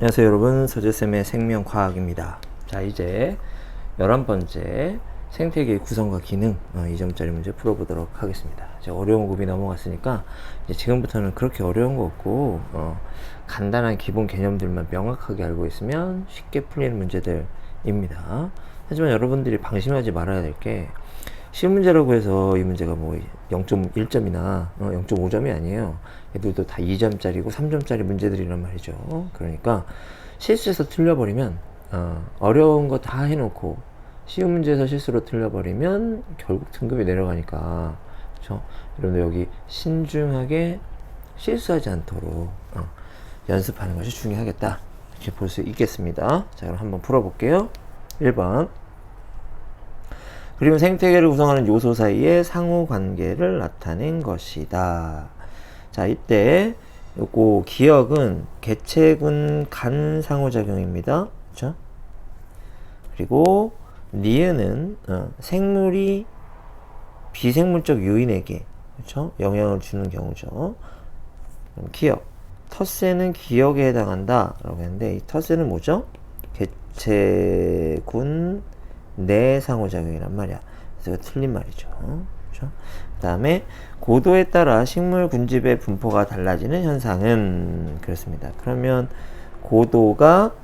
안녕하세요 여러분, 서재쌤의 생명과학입니다. 자, 이제 11번째 생태계의 구성과 기능 2점짜리 문제 풀어보도록 하겠습니다. 이제 어려운 곱이 넘어갔으니까 이제 지금부터는 그렇게 어려운 거 없고 간단한 기본 개념들만 명확하게 알고 있으면 쉽게 풀리는 문제들입니다. 하지만 여러분들이 방심하지 말아야 될 게 쉬운 문제라고 해서 이 문제가 뭐 0.1점이나 0.5점이 아니에요. 얘들도 다 2점짜리고 3점짜리 문제들이란 말이죠. 그러니까 실수해서 틀려버리면 어려운 거 다 해놓고 쉬운 문제에서 실수로 틀려버리면 결국 등급이 내려가니까, 그렇죠? 여러분들 여기 신중하게 실수하지 않도록 연습하는 것이 중요하겠다, 이렇게 볼 수 있겠습니다. 자, 그럼 한번 풀어볼게요. 1번, 그리고 생태계를 구성하는 요소 사이의 상호 관계를 나타낸 것이다. 자, 이때 요거 기억은 개체군 간 상호작용입니다. 그렇죠? 그리고 니은은 생물이 비생물적 요인에게, 그렇죠? 영향을 주는 경우죠. 그럼 기억, 텃새는 기억에 해당한다 라고 했는데, 이 텃새는 뭐죠? 개체군 내 상호작용이란 말이야. 그래서 이거 틀린 말이죠. 그렇죠? 그 다음에 고도에 따라 식물 군집의 분포가 달라지는 현상은, 그렇습니다. 그러면 고도가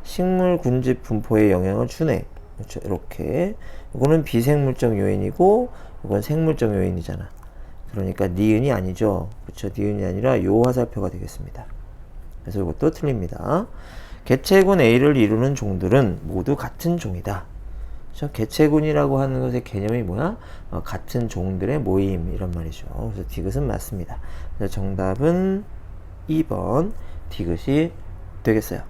식물 군집 분포에 영향을 주네. 그렇죠? 이렇게. 이거는 비생물적 요인이고 이건 생물적 요인이잖아. 그러니까 니은이 아니죠. 그렇죠? 니은이 아니라 요 화살표가 되겠습니다. 그래서 이것도 틀립니다. 개체군 A를 이루는 종들은 모두 같은 종이다. 개체군이라고 하는 것의 개념이 뭐야? 같은 종들의 모임, 이런 말이죠. 그래서 디귿은 맞습니다. 그래서 정답은 2번 디귿이 되겠어요.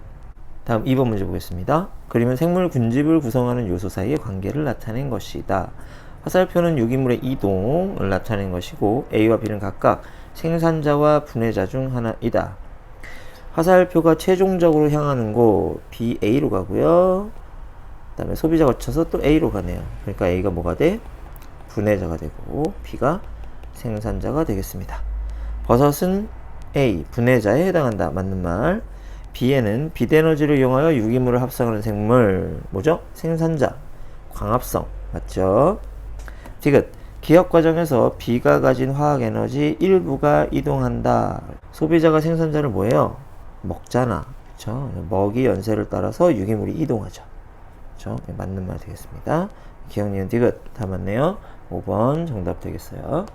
다음 2번 문제 보겠습니다. 그림은 생물 군집을 구성하는 요소 사이의 관계를 나타낸 것이다. 화살표는 유기물의 이동을 나타낸 것이고 A와 B는 각각 생산자와 분해자 중 하나이다. 화살표가 최종적으로 향하는 곳 BA로 가고요. 그 다음에 소비자 거쳐서 또 A로 가네요. 그러니까 A가 뭐가 돼? 분해자가 되고 B가 생산자가 되겠습니다. 버섯은 A, 분해자에 해당한다. 맞는 말. B에는 빛에너지를 이용하여 유기물을 합성하는 생물, 뭐죠? 생산자, 광합성, 맞죠? 디귿, 기억 과정에서 B가 가진 화학에너지 일부가 이동한다. 소비자가 생산자를 뭐예요? 먹잖아. 그쵸? 먹이 연쇄를 따라서 유기물이 이동하죠. 그렇죠? 네, 맞는 말 되겠습니다. 기억, 니은, 디귿 다 맞네요. 5번 정답 되겠어요.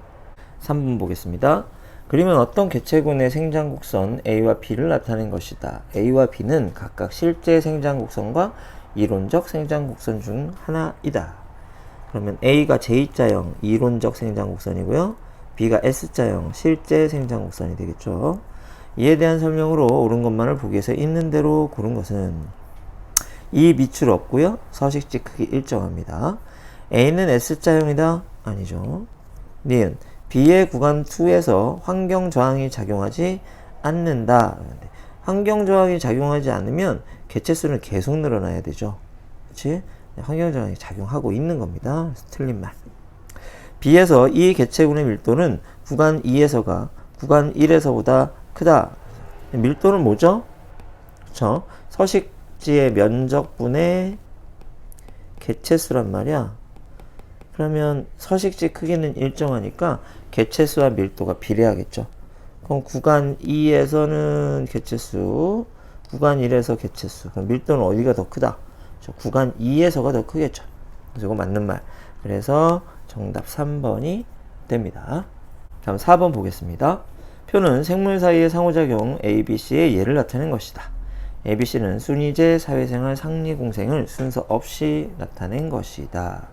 3번 보겠습니다. 그림은 어떤 개체군의 생장곡선 A와 B를 나타낸 것이다. A와 B는 각각 실제 생장곡선과 이론적 생장곡선 중 하나이다. 그러면 A가 J자형 이론적 생장곡선이고요. B가 S자형 실제 생장곡선이 되겠죠. 이에 대한 설명으로 옳은 것만을 보기 위해서 있는 대로 고른 것은, 이 밑줄 없고요. 서식지 크기 일정합니다. A는 S자형이다? 아니죠. 니은 B의 구간 2에서 환경 저항이 작용하지 않는다. 환경 저항이 작용하지 않으면 개체수는 계속 늘어나야 되죠. 그렇지? 환경 저항이 작용하고 있는 겁니다. 틀린 말. B에서 이 개체군의 밀도는 구간 2에서가 구간 1에서보다 크다. 밀도는 뭐죠? 그렇죠? 서식지의 면적분의 개체수란 말이야. 그러면 서식지 크기는 일정하니까 개체수와 밀도가 비례하겠죠. 그럼 구간 2에서는 개체수, 구간 1에서 개체수. 그럼 밀도는 어디가 더 크다? 구간 2에서가 더 크겠죠. 그래서 이거 맞는 말. 그래서 정답 3번이 됩니다. 다음 4번 보겠습니다. 표는 생물 사이의 상호작용 ABC의 예를 나타낸 것이다. ABC는 순위제, 사회생활, 상리공생을 순서 없이 나타낸 것이다.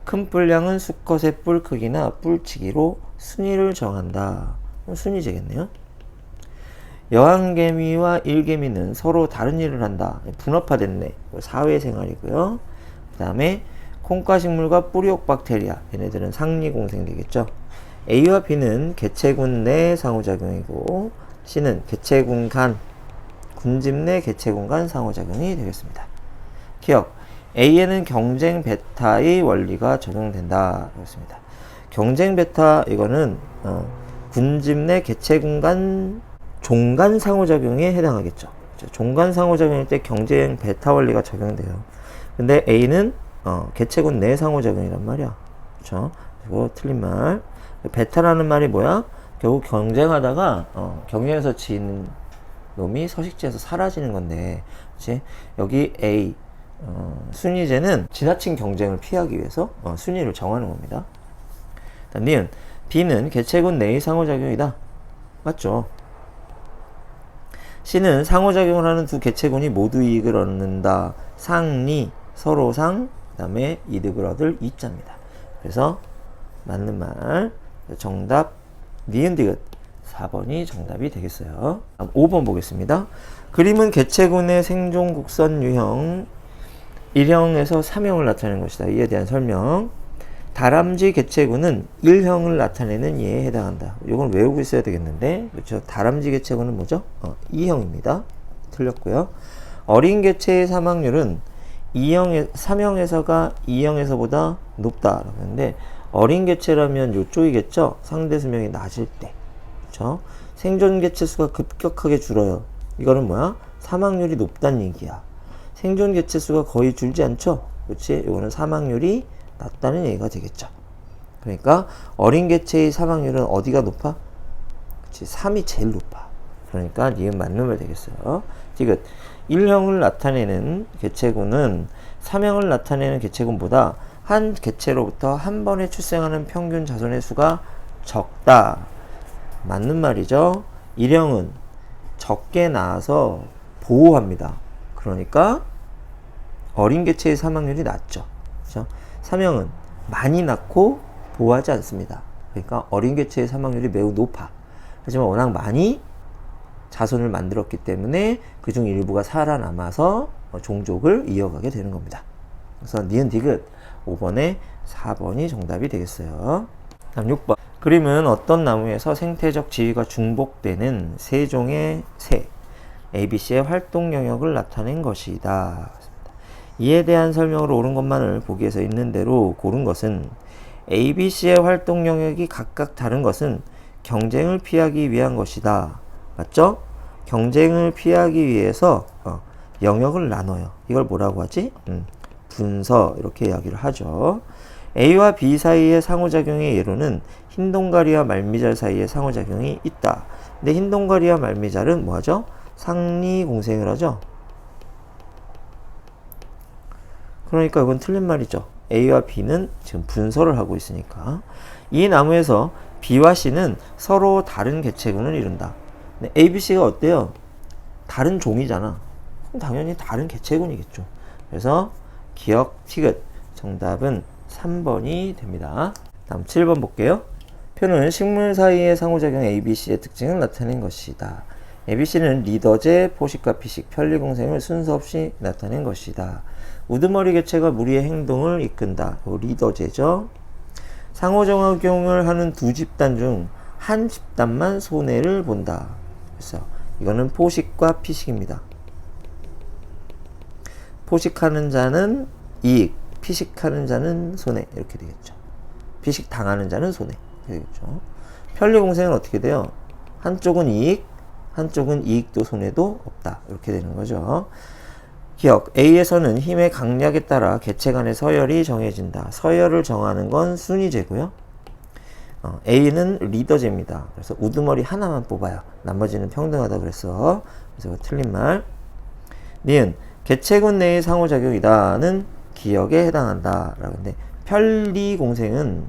큰 뿔량은 수컷의 뿔 크기나 뿔치기로 순위를 정한다. 순위제겠네요. 여왕개미와 일개미는 서로 다른 일을 한다. 분업화됐네. 사회생활이고요. 그 다음에 콩과식물과 뿌리옥 박테리아, 얘네들은 상리공생 되겠죠. A와 B는 개체군 내 상호작용이고, C는 개체군 간, 군집 내 개체군 간 상호작용이 되겠습니다. 기억, A에는 경쟁 베타의 원리가 적용된다. 그렇습니다. 경쟁 베타, 이거는 군집 내 개체군 간 종간 상호작용에 해당하겠죠. 종간 상호작용일 때 경쟁 베타 원리가 적용돼요. 근데 A는 개체군 내 상호작용이란 말이야. 그쵸? 그리고 틀린 말. 베타라는 말이 뭐야? 결국 경쟁하다가 경쟁에서 지는 놈이 서식지에서 사라지는 건데, 그치? 여기 A 순위제는 지나친 경쟁을 피하기 위해서 순위를 정하는 겁니다. 니은 B는 개체군 내의 상호작용이다. 맞죠? C는 상호작용을 하는 두 개체군이 모두 이익을 얻는다. 상리, 서로상, 그 다음에 이득을 얻을 이자입니다. 그래서 맞는 말 정답 니은 디귿 4번이 정답이 되겠어요. 5번 보겠습니다. 그림은 개체군의 생존 곡선 유형 1형에서 3형을 나타내는 것이다. 이에 대한 설명. 다람쥐 개체군은 1형을 나타내는 예에 해당한다. 이건 외우고 있어야 되겠는데, 그렇죠? 다람쥐 개체군은 뭐죠? 2형입니다. 틀렸고요. 어린 개체의 사망률은 3형에서가 2형에서보다 높다라고 하는데, 어린 개체라면 이쪽이겠죠? 상대 수명이 낮을 때. 그렇죠? 생존 개체 수가 급격하게 줄어요. 이거는 뭐야? 사망률이 높다는 얘기야. 생존 개체 수가 거의 줄지 않죠? 그렇지? 이거는 사망률이 낮다는 얘기가 되겠죠. 그러니까 어린 개체의 사망률은 어디가 높아? 그치, 3이 제일 높아. 그러니까 니은 맞는 말 되겠어요. 디귿 1형을 나타내는 개체군은 3형을 나타내는 개체군보다 한 개체로부터 한 번에 출생하는 평균 자손의 수가 적다. 맞는 말이죠. 1형은 적게 낳아서 보호합니다. 그러니까 어린 개체의 사망률이 낮죠. 그렇죠? 3형은 많이 낳고 보호하지 않습니다. 그러니까 어린 개체의 사망률이 매우 높아. 하지만 워낙 많이 자손을 만들었기 때문에 그중 일부가 살아남아서 종족을 이어가게 되는 겁니다. 그래서 니은 디귿 5번에 4번이 정답이 되겠어요. 다음 6번. 그림은 어떤 나무에서 생태적 지위가 중복되는 세 종의 새 ABC의 활동 영역을 나타낸 것이다. 이에 대한 설명으로 옳은 것만을 보기에서 있는 대로 고른 것은 ABC의 활동 영역이 각각 다른 것은 경쟁을 피하기 위한 것이다. 맞죠? 경쟁을 피하기 위해서 영역을 나눠요. 이걸 뭐라고 하지? 분서 이렇게 이야기를 하죠. A와 B 사이의 상호작용의 예로는 흰동가리와 말미잘 사이의 상호작용이 있다. 근데 흰동가리와 말미잘은 뭐하죠? 상리공생을 하죠. 그러니까 이건 틀린 말이죠. A와 B는 지금 분서를 하고 있으니까. 이 나무에서 B와 C는 서로 다른 개체군을 이룬다. 근데 A, B, C가 어때요? 다른 종이잖아. 그럼 당연히 다른 개체군이겠죠. 그래서 기억 티귿 정답은 3번이 됩니다. 다음 7번 볼게요. 표는 식물 사이의 상호작용 ABC의 특징을 나타낸 것이다. ABC는 리더제, 포식과 피식, 편리공생을 순서 없이 나타낸 것이다. 우두머리 개체가 무리의 행동을 이끈다. 리더제죠. 상호작용을 하는 두 집단 중 한 집단만 손해를 본다. 그래서 이거는 포식과 피식입니다. 포식하는 자는 이익, 피식하는 자는 손해. 이렇게 되겠죠. 피식 당하는 자는 손해. 되겠죠. 편리공생은 어떻게 돼요? 한쪽은 이익, 한쪽은 이익도 손해도 없다. 이렇게 되는 거죠. 기억, A에서는 힘의 강약에 따라 개체 간의 서열이 정해진다. 서열을 정하는 건 순위제고요. A는 리더제입니다. 그래서 우두머리 하나만 뽑아요. 나머지는 평등하다 그랬어. 그래서 틀린 말. 니은, 개체군 내의 상호작용이다는 기억에 해당한다. 라는데 편리공생은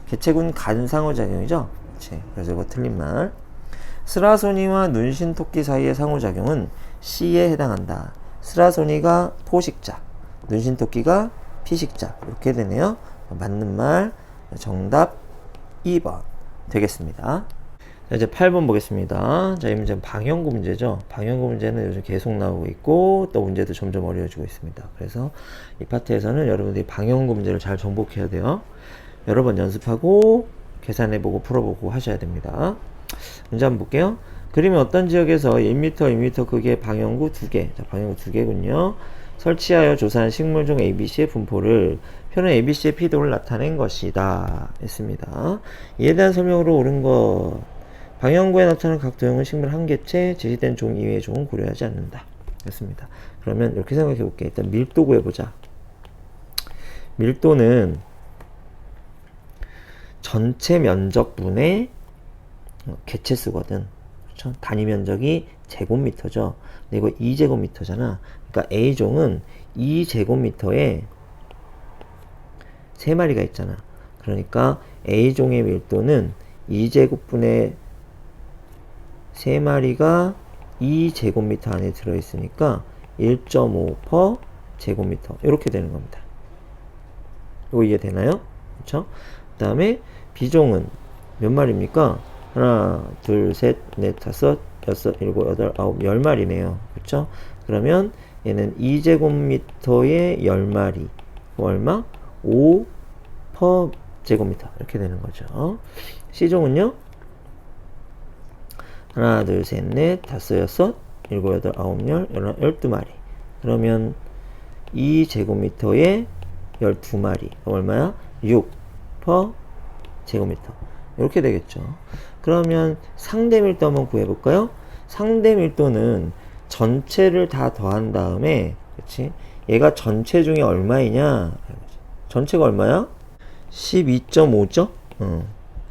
개체군 간 상호작용이죠. 그치? 그래서 이거 틀린 말. 스라소니와 눈신토끼 사이의 상호작용은 C에 해당한다. 스라소니가 포식자, 눈신토끼가 피식자. 이렇게 되네요. 맞는 말 정답 2번 되겠습니다. 자, 이제 8번 보겠습니다. 자, 이 문제는 방형구 문제죠. 방형구 문제는 요즘 계속 나오고 있고 또 문제도 점점 어려워지고 있습니다. 그래서 이 파트에서는 여러분들이 방형구 문제를 잘 정복해야 돼요. 여러 번 연습하고 계산해보고 풀어보고 하셔야 됩니다. 문제 한번 볼게요. 그림은 어떤 지역에서 1m, 2m 크기의 방형구 2개, 자, 방형구 2개군요. 설치하여 조사한 식물종 ABC의 분포를 표는 ABC의 피도를 나타낸 것이다. 했습니다. 이에 대한 설명으로 옳은 것. 방형구에 나타나는 각 도형은 식물 한 개체, 제시된 종 이외의 종은 고려하지 않는다. 됐습니다. 그러면 이렇게 생각해 볼게. 일단 밀도 구해보자. 밀도는 전체 면적분의 개체수거든. 그렇죠? 단위 면적이 제곱미터죠. 근데 이거 2제곱미터잖아. 그러니까 A종은 2제곱미터에 3마리가 있잖아. 그러니까 A종의 밀도는 2제곱분의 3마리가 2제곱미터 안에 들어있으니까 1.5 per 제곱미터 이렇게 되는 겁니다. 이거 이해되나요? 그렇죠? 그 다음에 B종은 몇 마리입니까? 하나, 둘, 셋, 넷, 다섯, 여섯, 일곱, 여덟, 아홉, 10마리네요. 그렇죠? 그러면 얘는 2제곱미터에 10마리. 얼마? 5 per 제곱미터. 이렇게 되는 거죠. C종은요? 하나, 둘, 셋, 넷, 다섯, 여섯, 일곱, 여덟, 아홉, 열, 12마리. 그러면 2제곱미터에 12마리. 얼마야? 6 per 제곱미터. 이렇게 되겠죠. 그러면 상대 밀도 한번 구해볼까요? 상대 밀도는 전체를 다 더한 다음에, 그치? 얘가 전체 중에 얼마이냐? 전체가 얼마야? 12.5죠?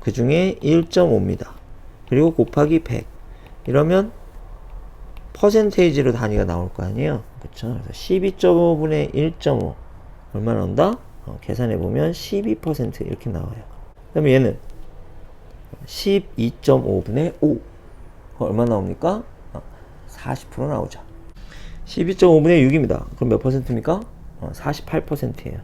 그 중에 1.5입니다. 그리고 곱하기 100. 이러면 퍼센테이지로 단위가 나올 거 아니에요? 그쵸? 그래서 12.5분의 1.5. 얼마 나온다? 계산해보면 12% 이렇게 나와요. 그 다음에 얘는 12.5분의 5. 얼마 나옵니까? 40% 나오죠. 12.5분의 6입니다. 그럼 몇 퍼센트입니까? 48%예요.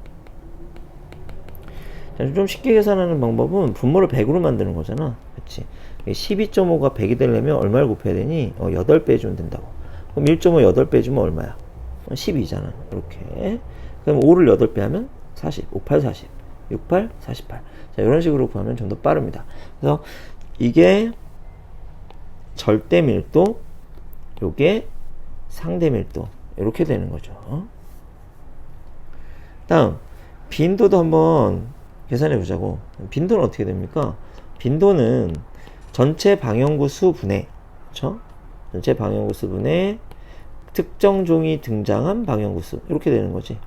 좀 쉽게 계산하는 방법은 분모를 100으로 만드는 거잖아. 그치? 12.5가 100이 되려면 얼마를 곱해야 되니? 8배 해주면 된다고. 그럼 1.5 8배 해주면 얼마야? 12잖아. 이렇게. 그럼 5를 8배 하면 40. 5, 8, 40. 6, 8, 48. 자, 이런 식으로 구하면 좀 더 빠릅니다. 그래서 이게 절대 밀도, 요게 상대 밀도. 이렇게 되는 거죠. 다음, 빈도도 한번 계산해 보자고. 빈도는 어떻게 됩니까? 빈도는 전체 방향구 수분의, 그쵸? 전체 방향구 수분의 특정 종이 등장한 방향구 수. 이렇게 되는 거지.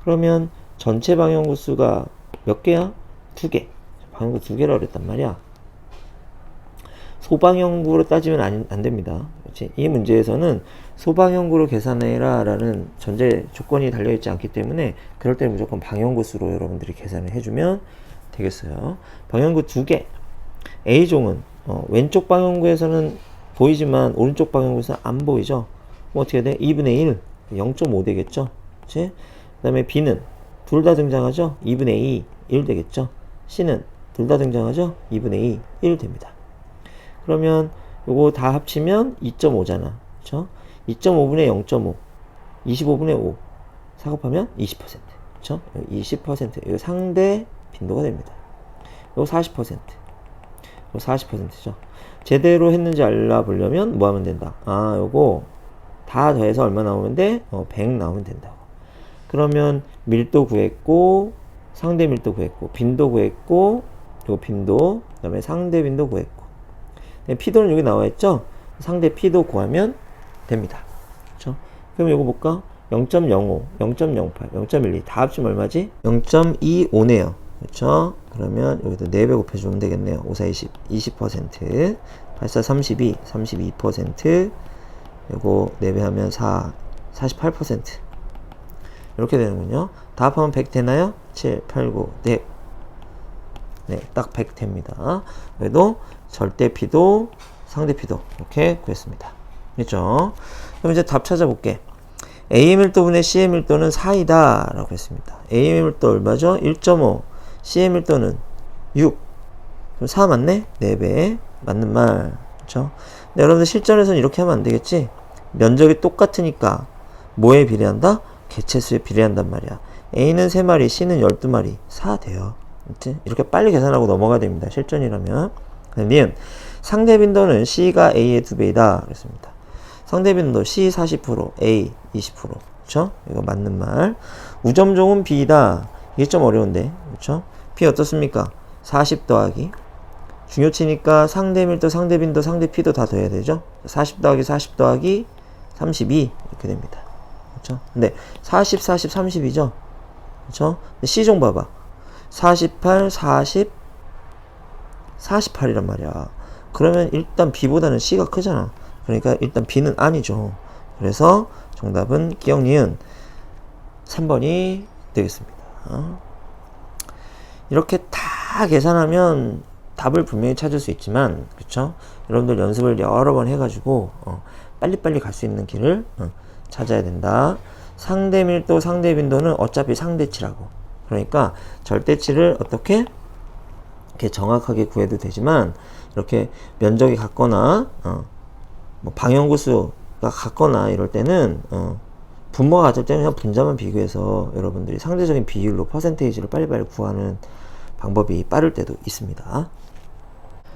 그러면 전체 방향구 수가 몇 개야? 2개. 방향구 2개라고 그랬단 말이야. 소방향구로 따지면 안 됩니다. 그렇지? 이 문제에서는 소방향구로 계산해라 라는 전제 조건이 달려있지 않기 때문에 그럴 때는 무조건 방향구 수로 여러분들이 계산을 해주면 되겠어요. 방향구 2개. A종은 왼쪽 방향구에서는 보이지만 오른쪽 방향구에서는 안 보이죠. 그럼 어떻게 돼? 2분의 1, 0.5 되겠죠. 그치? 그 다음에 B는 둘 다 등장하죠. 2분의 2, 1 되겠죠. C는 둘 다 등장하죠. 2분의 2, 1 됩니다. 그러면 요거 다 합치면 2.5잖아. 그쵸? 2.5분의 0.5, 25분의 5. 사곱하면 20%. 그쵸? 20%. 이거 상대 빈도가 됩니다. 요거 40%. 요거 40%죠. 제대로 했는지 알아보려면 뭐 하면 된다? 요거 다 더해서 얼마 나오면 돼? 100 나오면 된다고. 그러면 밀도 구했고, 상대 밀도 구했고, 빈도 구했고, 요 빈도, 그 다음에 상대 빈도 구했고. P도는 여기 나와 있죠? 상대 P도 구하면 됩니다. 그쵸? 그럼 이거 볼까? 0.05, 0.08, 0.12. 다 합치면 얼마지? 0.25네요. 그쵸? 그러면 여기도 4배 곱해주면 되겠네요. 5, 4, 20, 20%. 8, 4, 32, 32%. 이거 4배 하면 48%. 이렇게 되는군요. 다 합하면 100 되나요? 7, 8, 9, 100. 네, 딱 100 됩니다. 그래도 절대 P도 상대 P도 이렇게 구했습니다. 됐죠? 그럼 이제 답 찾아볼게. A의 밀도분의 C의 밀도는 4이다 라고 했습니다. A의 밀도 얼마죠? 1.5. C의 밀도는 6. 그럼 4 맞네? 4배. 맞는 말. 그쵸? 근데 여러분들 실전에서는 이렇게 하면 안 되겠지? 면적이 똑같으니까 뭐에 비례한다? 개체수에 비례한단 말이야. A는 3마리, C는 12마리. 4 돼요. 그치? 이렇게 빨리 계산하고 넘어가야 됩니다. 실전이라면. 니은 상대 빈도는 C가 A의 2배이다. 그랬습니다. 상대 빈도 C 40%, A 20%. 그쵸? 이거 맞는 말. 우점종은 B이다. 이게 좀 어려운데. 그쵸? P 어떻습니까? 40 더하기. 중요치니까 상대 밀도, 상대 빈도, 상대 P도 다 더해야 되죠? 40 더하기 40 더하기 32 이렇게 됩니다. 그렇죠? 근데 40, 40, 30이죠? 그렇죠? C종 봐봐. 48, 40, 48이란 말이야. 그러면 일단 B보다는 C가 크잖아. 그러니까 일단 B는 아니죠. 그래서 정답은 기억 니은 3번이 되겠습니다. 이렇게 다 계산하면 답을 분명히 찾을 수 있지만, 그쵸? 여러분들 연습을 여러 번 해가지고 빨리빨리 갈 수 있는 길을 찾아야 된다. 상대 밀도, 상대 빈도는 어차피 상대치라고. 그러니까 절대치를 어떻게 이렇게 정확하게 구해도 되지만, 이렇게 면적이 같거나 뭐 방향구수가 같거나 이럴 때는 분모가 같을 때는 그냥 분자만 비교해서 여러분들이 상대적인 비율로 퍼센테이지를 빨리빨리 구하는 방법이 빠를 때도 있습니다.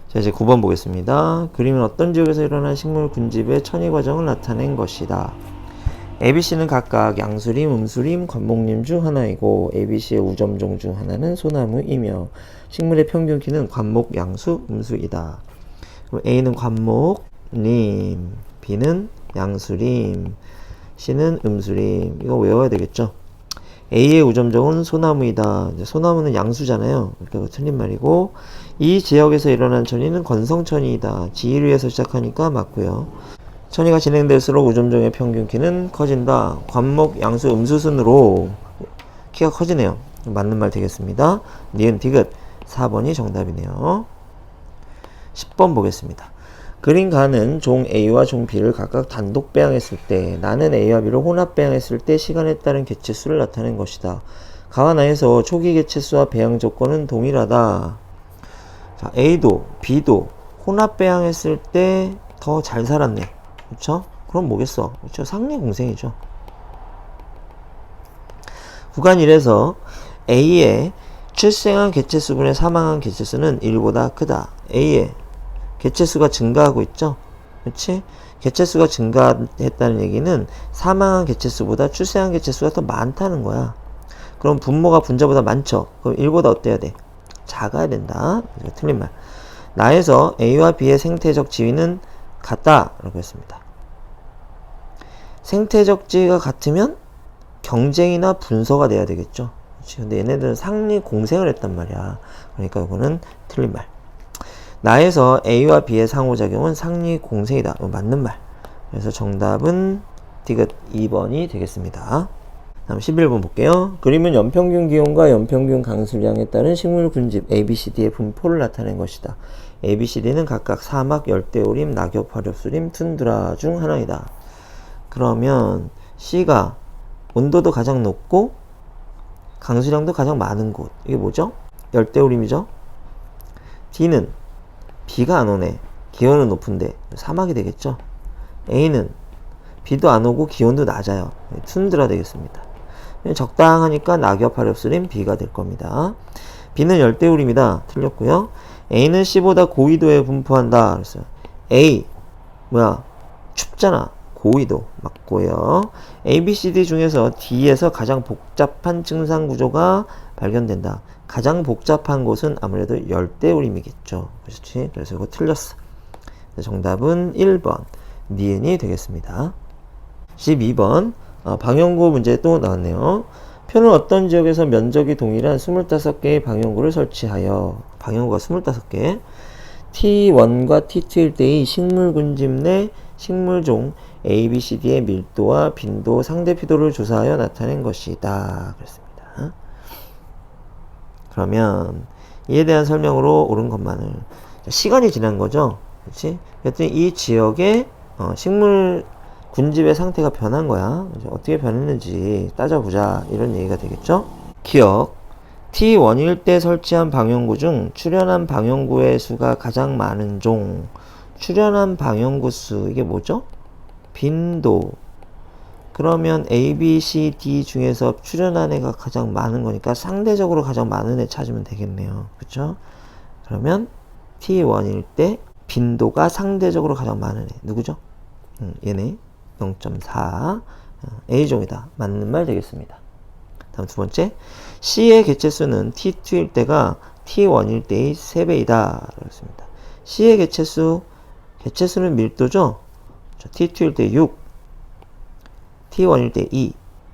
자, 이제 9번 보겠습니다. 그림은 어떤 지역에서 일어난 식물 군집의 천위 과정을 나타낸 것이다. ABC는 각각 양수림, 음수림, 관목림 중 하나이고 ABC의 우점종 중 하나는 소나무이며 식물의 평균 키는 관목, 양수, 음수이다. 그럼 A는 관목림, B는 양수림, C는 음수림. 이거 외워야 되겠죠? A의 우점종은 소나무이다. 이제 소나무는 양수잖아요. 그러니까 틀린 말이고, 이 지역에서 일어난 천위는 건성천위이다. 지위에서 시작하니까 맞고요. 천위가 진행될수록 우점종의 평균 키는 커진다. 관목, 양수, 음수 순으로 키가 커지네요. 맞는 말 되겠습니다. 니은 디귿 4번이 정답이네요. 10번 보겠습니다. 그린 가는 종 A와 종 B를 각각 단독 배양했을 때 나는 A와 B를 혼합 배양했을 때 시간에 따른 개체수를 나타낸 것이다. 가와 나에서 초기 개체수와 배양 조건은 동일하다. 자, A도 B도 혼합 배양했을 때 더 잘 살았네. 그쵸? 그럼 뭐겠어? 그쵸? 상리공생이죠. 구간 1에서 A의 출생한 개체수분의 사망한 개체수는 1보다 크다. A의 개체수가 증가하고 있죠? 그렇지? 개체수가 증가했다는 얘기는 사망한 개체수보다 출생한 개체수가 더 많다는 거야. 그럼 분모가 분자보다 많죠? 그럼 1보다 어때야 돼? 작아야 된다. 틀린 말. 나에서 A와 B의 생태적 지위는 같다. 라고 했습니다. 생태적 지위가 같으면 경쟁이나 분서가 돼야 되겠죠? 그렇지? 근데 얘네들은 상리 공생을 했단 말이야. 그러니까 이거는 틀린 말. 나에서 A와 B의 상호작용은 상리 공생이다. 맞는 말. 그래서 정답은 디귿 2번이 되겠습니다. 다음 11번 볼게요. 그림은 연평균 기온과 연평균 강수량에 따른 식물 군집 ABCD의 분포를 나타낸 것이다. ABCD는 각각 사막, 열대우림, 낙엽, 화렵수림, 툰드라 중 하나이다. 그러면 C가 온도도 가장 높고 강수량도 가장 많은 곳. 이게 뭐죠? 열대우림이죠? D는 비가 안 오네. 기온은 높은데 사막이 되겠죠? A는 비도 안 오고 기온도 낮아요. 툰드라 되겠습니다. 적당하니까 낙엽, 화렵수림, B가 될 겁니다. B는 열대우림이다. 틀렸고요. A는 C보다 고緯도에 분포한다. 그랬어요. A 뭐야? 춥잖아. 고緯도 맞고요. A, B, C, D 중에서 D에서 가장 복잡한 증상 구조가 발견된다. 가장 복잡한 곳은 아무래도 열대우림이겠죠. 그렇지? 그래서 이거 틀렸어. 정답은 1번 니은이 되겠습니다. 12번 방연구 문제 또 나왔네요. 표는 어떤 지역에서 면적이 동일한 25개의 방연구를 설치하여 방연구가 25개 T1과 T2일 때의 식물 군집 내 식물종 A, B, C, D의 밀도와 빈도, 상대 피도를 조사하여 나타낸 것이다. 그랬습니다. 그러면 이에 대한 설명으로 옳은 것만을 시간이 지난 거죠. 그렇지? 그랬더니 이 지역의 식물 군집의 상태가 변한 거야. 어떻게 변했는지 따져보자. 이런 얘기가 되겠죠. 기억. T1일 때 설치한 방연구 중 출현한 방연구의 수가 가장 많은 종. 출현한 방연구 수. 이게 뭐죠? 빈도. 그러면 A, B, C, D 중에서 출현한 애가 가장 많은 거니까 상대적으로 가장 많은 애 찾으면 되겠네요. 그쵸? 그러면 T1일 때 빈도가 상대적으로 가장 많은 애. 누구죠? 얘네. 0.4 A종이다. 맞는 말 되겠습니다. 다음 두 번째, C의 개체수는 T2일 때가 T1일 때의 3배이다. 그렇습니다. C의 개체수는 밀도죠. T2일 때 6, T1일 때 2.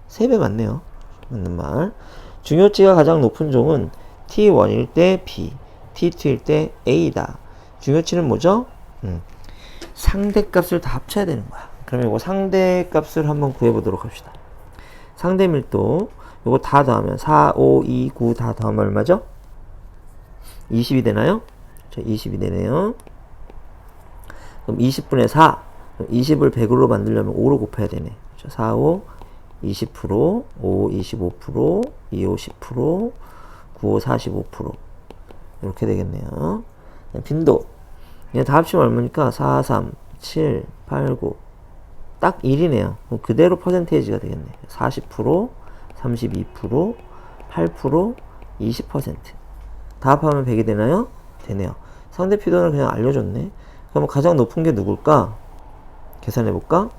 3배 맞네요. 맞는 말. 중요치가 가장 높은 종은 T1일 때 B, T2일 때 A다. 중요치는 뭐죠? 상대값을 다 합쳐야 되는 거야. 그러면 이거 상대값을 한번 구해보도록 합시다. 상대 밀도 이거 다 더하면 4, 5, 2, 9 다 더하면 얼마죠? 20이 되나요? 자, 20이 되네요. 그럼 20분의 4. 20을 100으로 만들려면 5로 곱해야 되네. 4, 5, 20%, 5, 25%, 2, 5, 10%, 9, 5, 45%. 이렇게 되겠네요. 빈도. 얘 다 합치면 얼마니까? 4, 3, 7, 8, 9. 딱 1이네요. 그대로 퍼센테이지가 되겠네. 40%, 32%, 8%, 20%. 다 합하면 100이 되나요? 되네요. 상대 피돈을 그냥 알려줬네. 그럼 가장 높은 게 누굴까? 계산해볼까?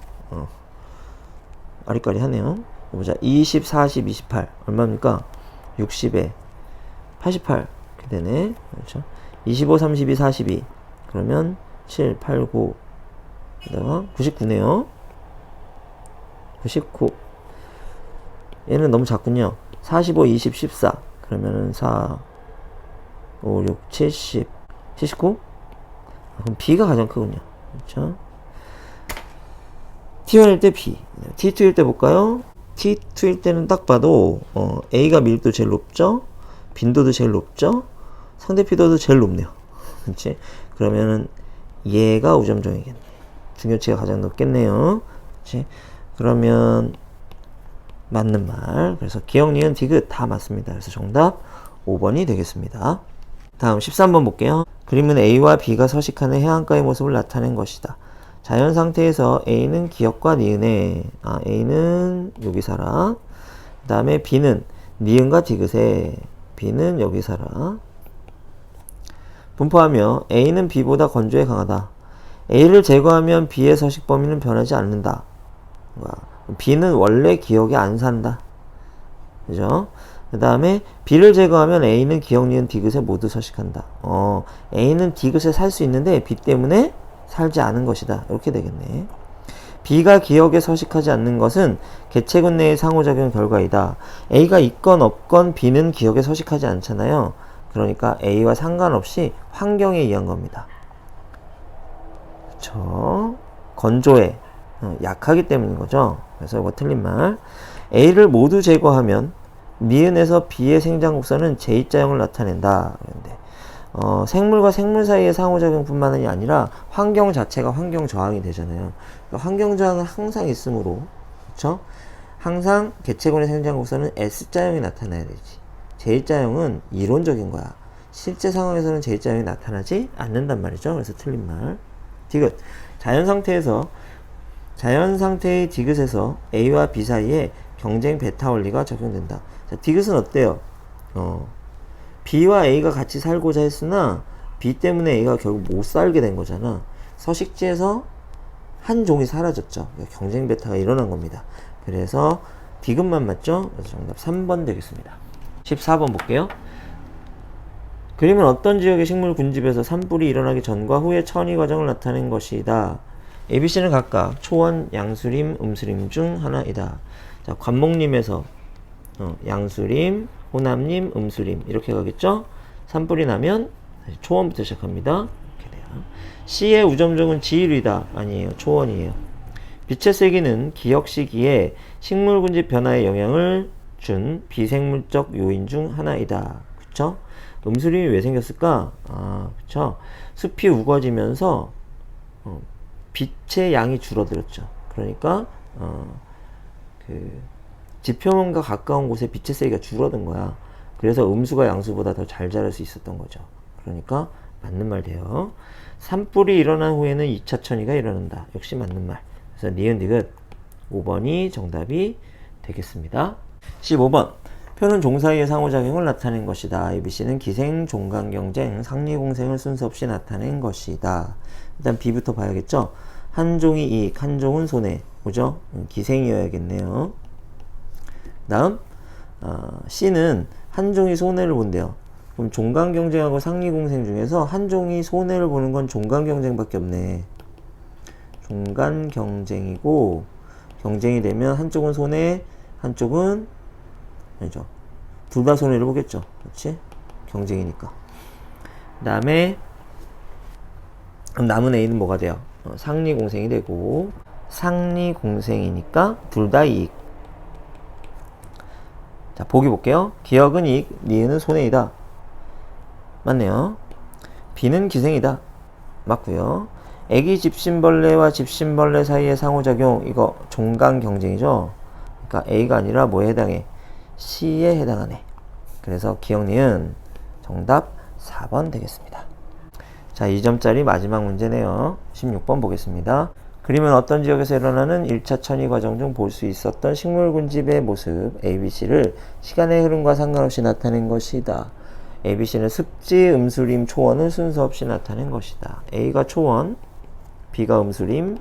아리까리하네요. 보자. 20, 40, 28. 얼마입니까? 60에 88. 이렇게 되네. 그렇죠? 25, 32, 42. 그러면 7, 8, 9. 그다가 99네요. 99. 얘는 너무 작군요. 45, 20, 14. 그러면은 4, 5, 6, 70. 79? 그럼 B가 가장 크군요. 그렇죠? T1일 때 B. T2일 때 볼까요? T2일 때는 딱 봐도 A가 밀도 제일 높죠? 빈도도 제일 높죠? 상대 피도도 제일 높네요. 그렇지? 그러면은 얘가 우점종이겠네. 중요치가 가장 높겠네요. 그렇지? 그러면 맞는 말. 그래서 기억, 니은, 디귿 다 맞습니다. 그래서 정답 5번이 되겠습니다. 다음 13번 볼게요. 그림은 A와 B가 서식하는 해안가의 모습을 나타낸 것이다. 자연 상태에서 A는 기역과 니은에, A는 여기 살아. 그 다음에 B는 니은과 디귿에, B는 여기 살아. 분포하며 A는 B보다 건조에 강하다. A를 제거하면 B의 서식 범위는 변하지 않는다. B는 원래 기역에 안 산다. 그죠? 그 다음에 B를 제거하면 A는 기역, 니은, 디귿에 모두 서식한다. A는 디귿에 살 수 있는데 B 때문에 살지 않은 것이다. 이렇게 되겠네. B가 기역에 서식하지 않는 것은 개체군 내의 상호작용 결과이다. A가 있건 없건 B는 기역에 서식하지 않잖아요. 그러니까 A와 상관없이 환경에 의한 겁니다. 그쵸? 건조해. 약하기 때문인 거죠. 그래서 이거 틀린 말. A를 모두 제거하면 니은에서 B의 생장 곡선은 제2자형을 나타낸다. 그런데 생물과 생물 사이의 상호작용뿐만이 아니라 환경 자체가 환경 저항이 되잖아요. 그러니까 환경 저항은 항상 있으므로, 그렇죠? 항상 개체군의 생장 곡선은 S자형이 나타나야 되지. 제1자형은 이론적인 거야. 실제 상황에서는 제1자형이 나타나지 않는단 말이죠. 그래서 틀린 말. 디귿. 자연 상태의 디귿에서 A와 B 사이에 경쟁 베타 원리가 적용된다. 자, 디귿은 어때요? B와 A가 같이 살고자 했으나 B 때문에 A가 결국 못 살게 된 거잖아. 서식지에서 한 종이 사라졌죠. 그러니까 경쟁 베타가 일어난 겁니다. 그래서 디귿만 맞죠? 그래서 정답 3번 되겠습니다. 14번 볼게요. 그림은 어떤 지역의 식물 군집에서 산불이 일어나기 전과 후의 천위 과정을 나타낸 것이다. ABC는 각각 초원, 양수림, 음수림 중 하나이다. 자, 관목림에서 양수림, 호남림, 음수림 이렇게 가겠죠? 산불이 나면 다시 초원부터 시작합니다. 이렇게 돼요. C의 우점종은 지일이다. 아니에요. 초원이에요. 빛의 세기는 기역 시기에 식물 군집 변화에 영향을 준 비생물적 요인 중 하나이다. 그쵸? 음수림이 왜 생겼을까? 그쵸? 숲이 우거지면서 빛의 양이 줄어들었죠. 그러니까 지표면과 가까운 곳에 빛의 세기가 줄어든 거야. 그래서 음수가 양수보다 더 잘 자랄 수 있었던 거죠. 그러니까 맞는 말 돼요. 산불이 일어난 후에는 2차 천위가 일어난다. 역시 맞는 말. 그래서 니은 디귿 5번이 정답이 되겠습니다. 15번. 표는 종 사이의 상호작용을 나타낸 것이다. ABC는 기생, 종간경쟁, 상리공생을 순서 없이 나타낸 것이다. 일단 B부터 봐야겠죠. 한 종이 이익, 한 종은 손해. 뭐죠? 기생이어야겠네요. 다음 C는 한 종이 손해를 본대요. 그럼 종간경쟁하고 상리공생 중에서 한 종이 손해를 보는 건 종간경쟁밖에 없네. 종간경쟁이고 경쟁이 되면 한쪽은 손해, 한쪽은 아니죠. 둘 다 손해를 보겠죠. 그렇지? 경쟁이니까. 그 다음에 남은 A는 뭐가 돼요? 상리공생이 되고, 상리공생이니까 둘 다 이익. 자, 보기 볼게요. 기역은 이익, 니은은 손해이다. 맞네요. B는 기생이다. 맞고요. 애기 집신벌레와 집신벌레 사이의 상호작용, 이거 종강 경쟁이죠. 그러니까 A가 아니라 뭐에 해당해? C에 해당하네. 그래서 기역 니은 정답 4번 되겠습니다. 자, 2점짜리 마지막 문제네요. 16번 보겠습니다. 그림은 어떤 지역에서 일어나는 1차 천위 과정 중 볼 수 있었던 식물 군집의 모습 ABC를 시간의 흐름과 상관없이 나타낸 것이다. ABC는 습지, 음수림, 초원을 순서 없이 나타낸 것이다. A가 초원, B가 음수림,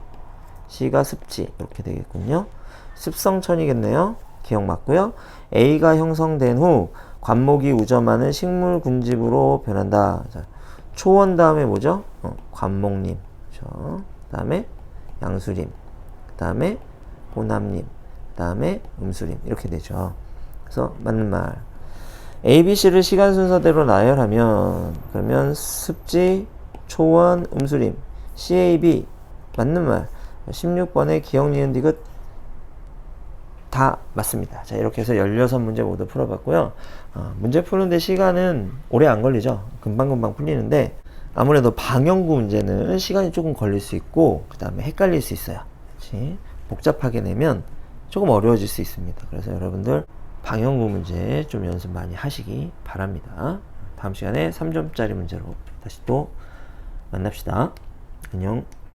C가 습지 이렇게 되겠군요. 습성천이겠네요. 기억 맞고요. A가 형성된 후 관목이 우점하는 식물 군집으로 변한다. 자, 초원 다음에 뭐죠? 관목림. 그렇죠? 다음에 양수림. 그 다음에 호남림. 그 다음에 음수림. 이렇게 되죠. 그래서 맞는 말. A, B, C를 시간 순서대로 나열하면 그러면 습지, 초원, 음수림, CAB 맞는 말. 16번의 기억, 니은, 디귿 다 맞습니다. 자, 이렇게 해서 16문제 모두 풀어봤고요. 문제 푸는데 시간은 오래 안 걸리죠. 금방금방 풀리는데 아무래도 방영구 문제는 시간이 조금 걸릴 수 있고 그 다음에 헷갈릴 수 있어요. 그치? 복잡하게 내면 조금 어려워질 수 있습니다. 그래서 여러분들 방영구 문제 좀 연습 많이 하시기 바랍니다. 다음 시간에 3점짜리 문제로 다시 또 만납시다. 안녕.